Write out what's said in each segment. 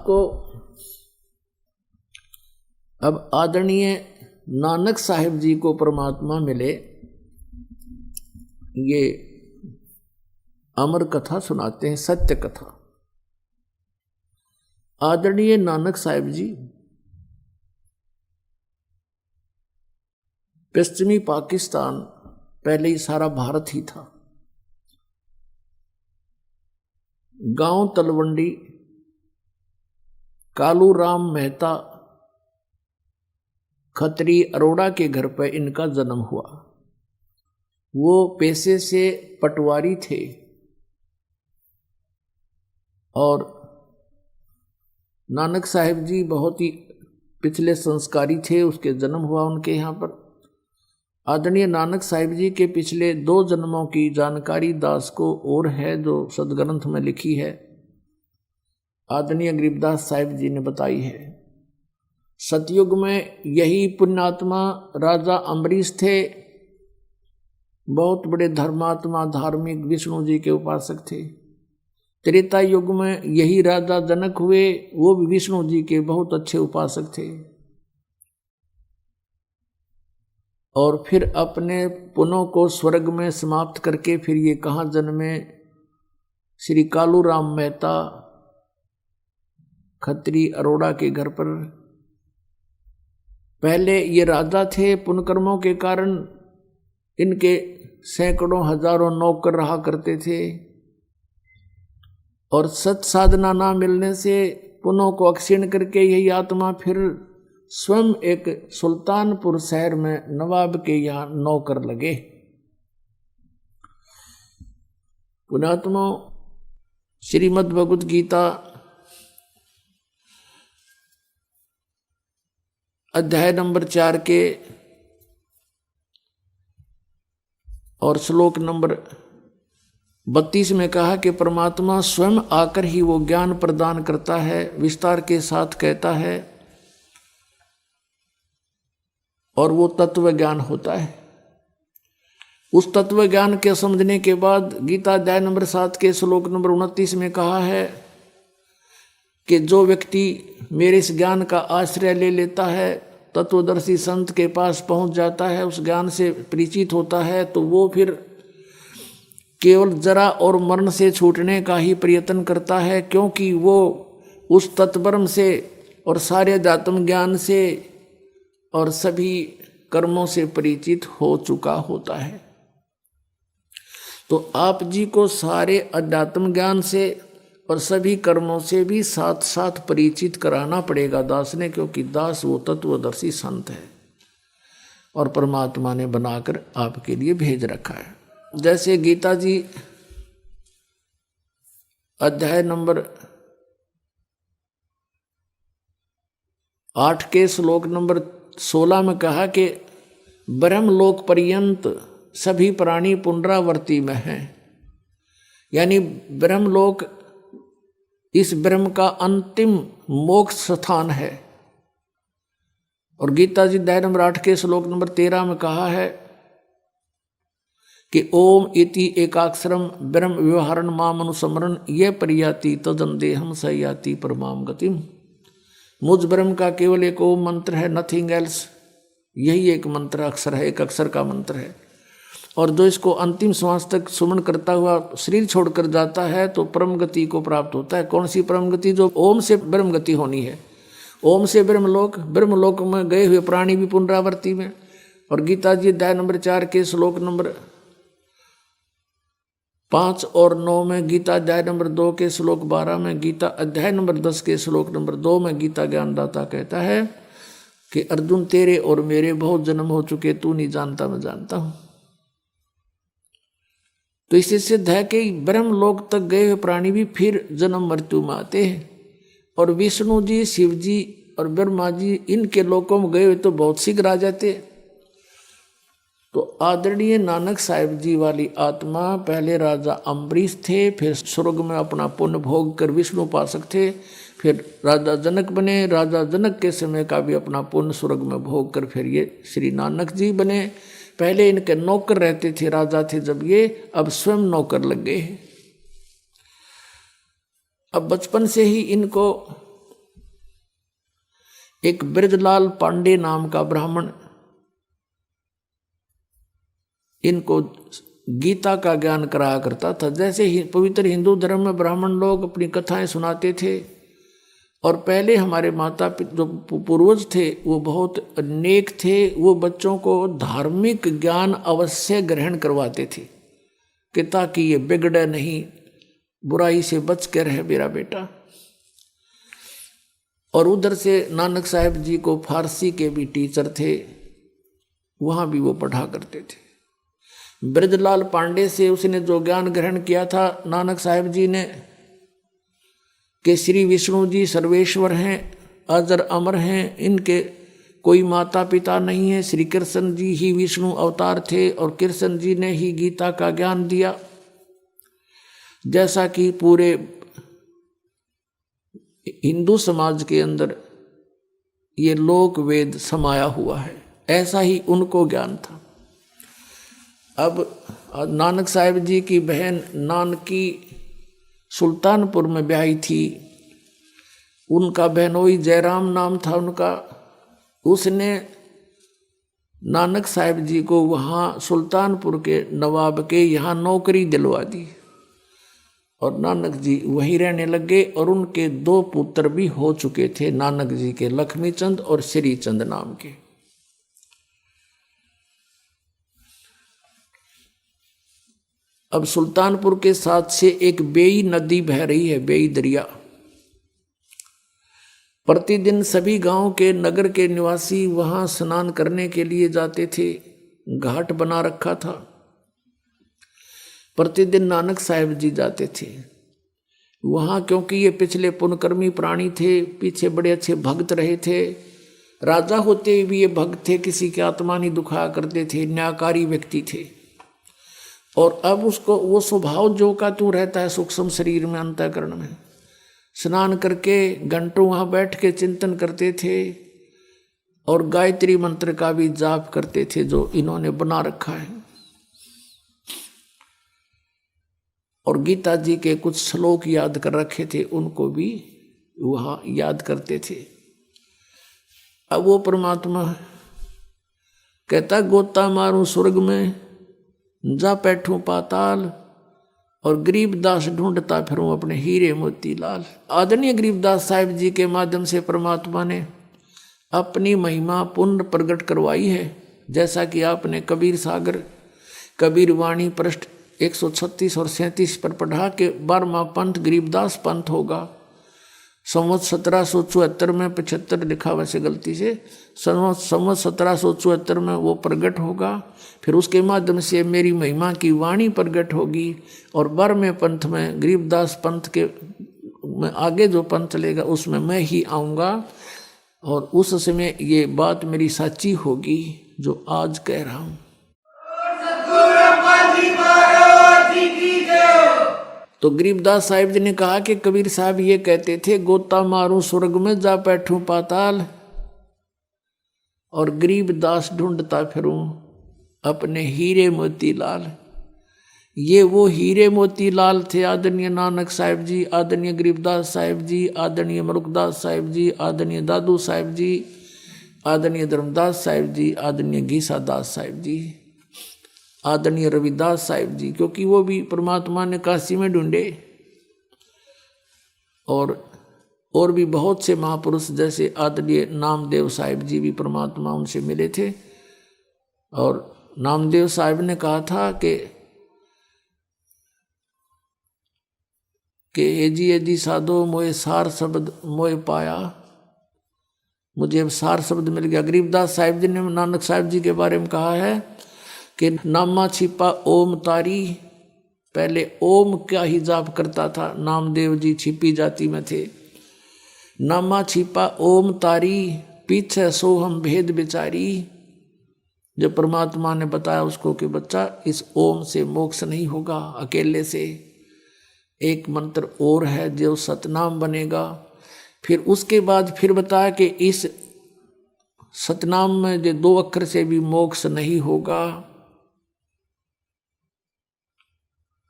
आपको अब आदरणीय नानक साहिब जी को परमात्मा मिले, ये अमर कथा सुनाते हैं, सत्य कथा। आदरणीय नानक साहिब जी पश्चिमी पाकिस्तान, पहले ही सारा भारत ही था, गांव तलवंडी कालू राम मेहता खत्री अरोड़ा के घर पर इनका जन्म हुआ। वो पेशे से पटवारी थे और नानक साहिब जी बहुत ही पिछले संस्कारी थे, उसके जन्म हुआ उनके यहाँ पर। आदरणीय नानक साहिब जी के पिछले 2 जन्मों की जानकारी दास को और है, जो सदग्रंथ में लिखी है, आदरणीय गरीबदास साहिब जी ने बताई है। सतयुग में यही पुण्यात्मा राजा अम्बरीश थे, बहुत बड़े धर्मात्मा धार्मिक विष्णु जी के उपासक थे। त्रेता युग में यही राजा जनक हुए, वो भी विष्णु जी के बहुत अच्छे उपासक थे। और फिर अपने पुनों को स्वर्ग में समाप्त करके फिर ये कहाँ जन्मे? श्री कालू राम मेहता खत्री अरोड़ा के घर पर। पहले ये राजा थे, पुण्यकर्मों के कारण इनके सैकड़ों हजारों नौकर रहा करते थे, और सत साधना ना मिलने से पुनों को अक्षीण करके यही आत्मा फिर स्वयं एक सुल्तानपुर शहर में नवाब के यहाँ नौकर लगे। पुण्यात्मा श्रीमद् भगवद गीता अध्याय नंबर 4 के और श्लोक नंबर 32 में कहा कि परमात्मा स्वयं आकर ही वो ज्ञान प्रदान करता है, विस्तार के साथ कहता है, और वो तत्व ज्ञान होता है। उस तत्व ज्ञान के समझने के बाद गीता अध्याय नंबर 7 के श्लोक नंबर 29 में कहा है कि जो व्यक्ति मेरे इस ज्ञान का आश्रय ले लेता है, तत्वदर्शी संत के पास पहुंच जाता है, उस ज्ञान से परिचित होता है, तो वो फिर केवल जरा और मरण से छूटने का ही प्रयत्न करता है, क्योंकि वो उस तत्परम से और सारे अध्यात्म ज्ञान से और सभी कर्मों से परिचित हो चुका होता है। तो आप जी को सारे अध्यात्म ज्ञान से और सभी कर्मों से भी साथ साथ परिचित कराना पड़ेगा दास ने, क्योंकि दास वो तत्वदर्शी संत है और परमात्मा ने बनाकर आपके लिए भेज रखा है। जैसे गीता जी अध्याय नंबर 8 के श्लोक नंबर 16 में कहा कि ब्रह्मलोक पर्यंत सभी प्राणी पुनरावर्ती में हैं, यानी ब्रह्मलोक इस ब्रह्म का अंतिम मोक्ष स्थान है। और गीता जी अध्याय नंबर 8 के श्लोक नंबर 13 में कहा है कि ओम इति एकाक्षरम ब्रह्म व्यवहारण माम अनुस्मरण ये परियाति तदन देहम सयाति परमाम गतिम। मुझ ब्रह्म का केवल एक ओम मंत्र है, नथिंग एल्स। यही एक मंत्र अक्षर है, एक अक्षर का मंत्र है। और जो इसको अंतिम श्वास तक सुमन करता हुआ शरीर छोड़कर जाता है तो परम गति को प्राप्त होता है। कौन सी परम गति? जो ओम से ब्रह्म गति होनी है। ओम से ब्रह्मलोक, ब्रह्मलोक में गए हुए प्राणी भी पुनरावर्ती में। और गीता जी अध्याय नंबर 4 के श्लोक नंबर 5 और 9 में, गीता अध्याय नंबर 2 के श्लोक 12 में, गीता अध्याय नंबर 10 के श्लोक नंबर 2 में गीता ज्ञानदाता कहता है कि अर्जुन तेरे और मेरे बहुत जन्म हो चुके, तू नहीं जानता मैं जानता हूं। तो इससे सिद्ध है कि ब्रह्मलोक तक गए हुए प्राणी भी फिर जन्म मृत्यु में आते हैं। और विष्णु जी, शिव जी और ब्रह्मा जी इनके लोकों में गए हुए तो बहुत शीघ्र आ जाते। तो आदरणीय नानक साहिब जी वाली आत्मा पहले राजा अम्बरीश थे, फिर स्वर्ग में अपना पुण्य भोग कर विष्णु उपासक थे, फिर राजा जनक बने। राजा जनक के समय का भी अपना पुण्य स्वर्ग में भोग कर फिर ये श्री नानक जी बने। पहले इनके नौकर रहते थे, राजा थे जब ये, अब स्वयं नौकर लग गए। अब बचपन से ही इनको एक ब्रजलाल पांडे नाम का ब्राह्मण इनको गीता का ज्ञान कराया करता था। जैसे ही पवित्र हिंदू धर्म में ब्राह्मण लोग अपनी कथाएं सुनाते थे, और पहले हमारे माता पिता जो पूर्वज थे वो बहुत नेक थे, वो बच्चों को धार्मिक ज्ञान अवश्य ग्रहण करवाते थे कि ताकि ये बिगड़े नहीं, बुराई से बच के रहे मेरा बेटा। और उधर से नानक साहब जी को फारसी के भी टीचर थे, वहाँ भी वो पढ़ा करते थे। ब्रजलाल पांडे से उसने जो ज्ञान ग्रहण किया था नानक साहब जी ने कि श्री विष्णु जी सर्वेश्वर हैं, अजर अमर हैं, इनके कोई माता पिता नहीं है, श्री कृष्ण जी ही विष्णु अवतार थे और कृष्ण जी ने ही गीता का ज्ञान दिया। जैसा कि पूरे हिंदू समाज के अंदर ये लोक वेद समाया हुआ है, ऐसा ही उनको ज्ञान था। अब नानक साहब जी की बहन नानकी सुल्तानपुर में ब्याही थी, उनका बहनोई जयराम नाम था उनका। उसने नानक साहब जी को वहाँ सुल्तानपुर के नवाब के यहाँ नौकरी दिलवा दी और नानक जी वहीं रहने लगे। और उनके 2 पुत्र भी हो चुके थे नानक जी के, लक्ष्मीचंद और श्रीचंद नाम के। अब सुल्तानपुर के साथ से एक बेई नदी बह रही है, बेई दरिया। प्रतिदिन सभी गांव के नगर के निवासी वहां स्नान करने के लिए जाते थे, घाट बना रखा था। प्रतिदिन नानक साहब जी जाते थे वहां, क्योंकि ये पिछले पुण्यकर्मी प्राणी थे, पीछे बड़े अच्छे भक्त रहे थे। राजा होते हुए भी ये भक्त थे, किसी की आत्मा नहीं दुखाया करते थे, न्यायकारी व्यक्ति थे। और अब उसको वो स्वभाव जो का तू रहता है सूक्ष्म शरीर में, अंतःकरण में, स्नान करके घंटों वहाँ बैठ के चिंतन करते थे और गायत्री मंत्र का भी जाप करते थे जो इन्होंने बना रखा है। और गीता जी के कुछ श्लोक याद कर रखे थे, उनको भी वहाँ याद करते थे। अब वो परमात्मा कहता गोता मारूं स्वर्ग में, जा बैठूं पाताल, और गरीबदास ढूंढता फिरूं अपने हीरे मोती लाल। आदरणीय गरीबदास साहिब जी के माध्यम से परमात्मा ने अपनी महिमा पुण्य प्रकट करवाई है। जैसा कि आपने कबीर सागर, कबीर वाणी पृष्ठ 136 और 37 पर पढ़ा कि 12वां पंथ गरीबदास पंथ होगा। संवत 1774 में 75 लिखा, वैसे गलती से संवत 1774 में वो प्रकट होगा। फिर उसके माध्यम से मेरी महिमा की वाणी प्रकट होगी और 12वें पंथ में गरीबदास पंथ के में आगे जो पंथ चलेगा उसमें मैं ही आऊँगा। और उस समय ये बात मेरी सच्ची होगी जो आज कह रहा हूँ। तो गरीबदास साहिब जी ने कहा कि कबीर साहब ये कहते थे गोता मारूं स्वर्ग में, जा बैठूं पाताल, और गरीबदास ढूंढता फिरूं अपने हीरे मोती लाल। ये वो हीरे मोती लाल थे आदरणीय नानक साहिब जी, आदरणीय गरीबदास साहिब जी, आदरणीय मलुकदास साहिब जी, आदरणीय दादू साहिब जी, आदरणीय धर्मदास साहिब जी, आदरणीय गीसा दास साहिब जी, आदरणीय रविदास साहिब जी, क्योंकि वो भी परमात्मा ने काशी में ढूंढे। और भी बहुत से महापुरुष जैसे आदरणीय नामदेव साहिब जी भी परमात्मा उनसे मिले थे। और नामदेव साहिब ने कहा था कि एजी साधो मोए सार शब्द मोए पाया, मुझे अब सार शब्द मिल गया। गरीबदास साहिब जी ने नानक साहिब जी के बारे में कहा है कि नामा छिपा ओम तारी, पहले ओम का ही जाप करता था नामदेव जी, छिपी जाति में थे। नामा छिपा ओम तारी, पीछे सोहम भेद बिचारी। जब परमात्मा ने बताया उसको कि बच्चा इस ओम से मोक्ष नहीं होगा अकेले से, एक मंत्र और है जो सतनाम बनेगा। फिर उसके बाद फिर बताया कि इस सतनाम में जो 2 अक्षर से भी मोक्ष नहीं होगा,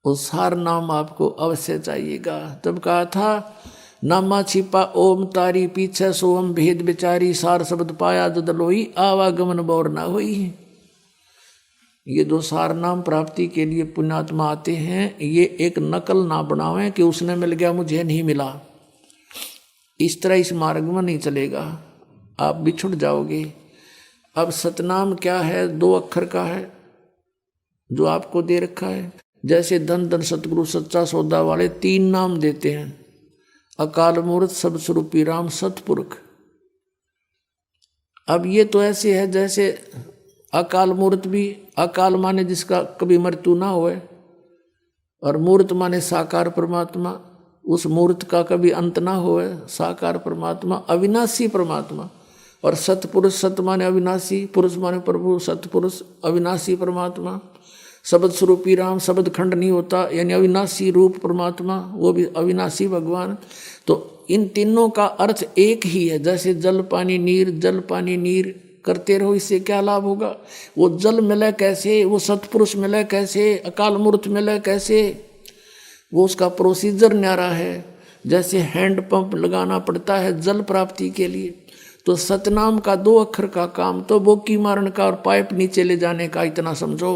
उस हर नाम आपको अवश्य चाहिएगा। तब कहा था नामा छिपा ओम तारी, पीछे सोम भेद बिचारी, सार शब्द पाया जद लोई, आवागमन बौर ना होई। ये दो सार नाम प्राप्ति के लिए पुण्यात्मा आते हैं, ये एक नकल ना बनावें कि उसने मिल गया मुझे नहीं मिला। इस तरह इस मार्ग में नहीं चलेगा, आप बिछुड़ जाओगे। अब सतनाम क्या है? 2 अक्षर का है जो आपको दे रखा है। जैसे धन धन सतगुरु सच्चा सौदा वाले 3 नाम देते हैं, अकाल मूर्त, सब स्वरूपी राम, सतपुरुष। अब ये तो ऐसे है जैसे अकाल मूर्त भी, अकाल माने जिसका कभी मृत्यु ना होए, और मूर्त माने साकार परमात्मा, उस मूर्त का कभी अंत ना होए, साकार परमात्मा, अविनाशी परमात्मा। और सतपुरुष, सत माने अविनाशी, पुरुष माने प्रभु, सतपुरुष अविनाशी परमात्मा। शब्द स्वरूपी राम, शब्द खंड नहीं होता, यानी अविनाशी रूप परमात्मा, वो भी अविनाशी भगवान। तो इन तीनों का अर्थ एक ही है। जैसे जल पानी नीर, जल पानी नीर करते रहो, इससे क्या लाभ होगा? वो जल मिले कैसे, वो सतपुरुष मिले कैसे, अकाल मूर्त मिले कैसे? वो उसका प्रोसीजर न्यारा है। जैसे हैंड पंप लगाना पड़ता है जल प्राप्ति के लिए, तो सतनाम का 2 अक्षर का काम तो बोकी मारने का और पाइप नीचे ले जाने का, इतना समझो।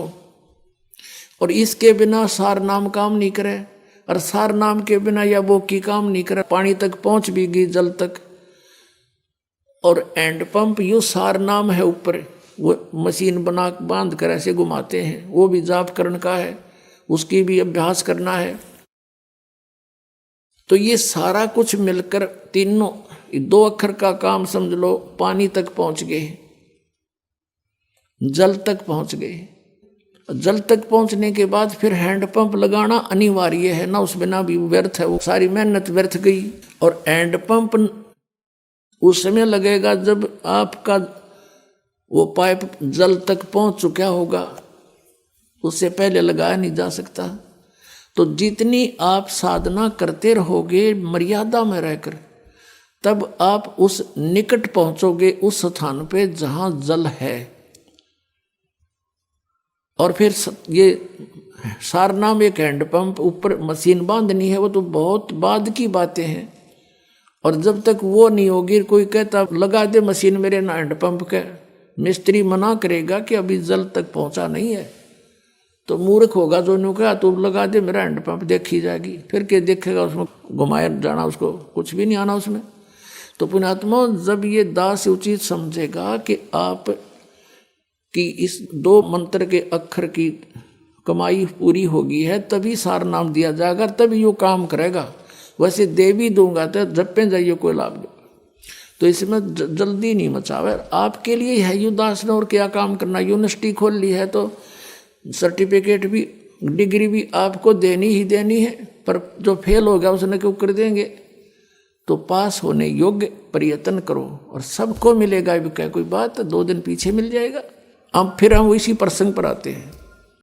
और इसके बिना सार नाम काम नहीं करे, और सार नाम के बिना या बोकी काम नहीं करे। पानी तक पहुंच भी गई, जल तक। और हैंड पंप यू सार नाम है ऊपर, वो मशीन बना बांध कर ऐसे घुमाते हैं, वो भी जाप करने का है, उसकी भी अभ्यास करना है। तो ये सारा कुछ मिलकर तीनों 2 अक्षर का काम समझ लो। पानी तक पहुंच गए, जल तक पहुंच गए। जल तक पहुंचने के बाद फिर हैंड पंप लगाना अनिवार्य है ना, उस बिना भी व्यर्थ है, वो सारी मेहनत व्यर्थ गई। और हैंड पंप उस समय लगेगा जब आपका वो पाइप जल तक पहुंच चुका होगा, उससे पहले लगाया नहीं जा सकता। तो जितनी आप साधना करते रहोगे मर्यादा में रहकर, तब आप उस निकट पहुंचोगे, उस स्थान पे जहां जल है। और फिर ये सारनाम एक हैंडपंप, ऊपर मशीन बांधनी है, वो तो बहुत बाद की बातें हैं। और जब तक वो नहीं होगी, कोई कहता लगा दे मशीन मेरे ना हैंडपंप के, मिस्त्री मना करेगा कि अभी जल तक पहुंचा नहीं है, तो मूर्ख होगा जो न्यू कहा तो लगा दे मेरा हैंडपंप, देखी जाएगी। फिर क्या देखेगा, उसमें घुमाया जाना, उसको कुछ भी नहीं आना उसमें। तो पुण्यात्मा, जब ये दास उचित समझेगा कि आप कि इस 2 मंत्र के अक्षर की कमाई पूरी होगी है, तभी सार नाम दिया जाएगा, तभी यो काम करेगा। वैसे दे भी दूंगा तो झप्पे जाइए, कोई लाभ नहीं। तो इसमें जल्दी नहीं मचावे, आपके लिए है। यू दास ने और क्या काम करना, यूनिवर्सिटी खोल ली है तो सर्टिफिकेट भी, डिग्री भी आपको देनी ही देनी है। पर जो फेल हो गया उसने क्यों कर देंगे? तो पास होने योग्य प्रयत्न करो, और सबको मिलेगा भी क्या कोई बात, 2 दिन पीछे मिल जाएगा। अब फिर हम इसी प्रसंग पर आते हैं।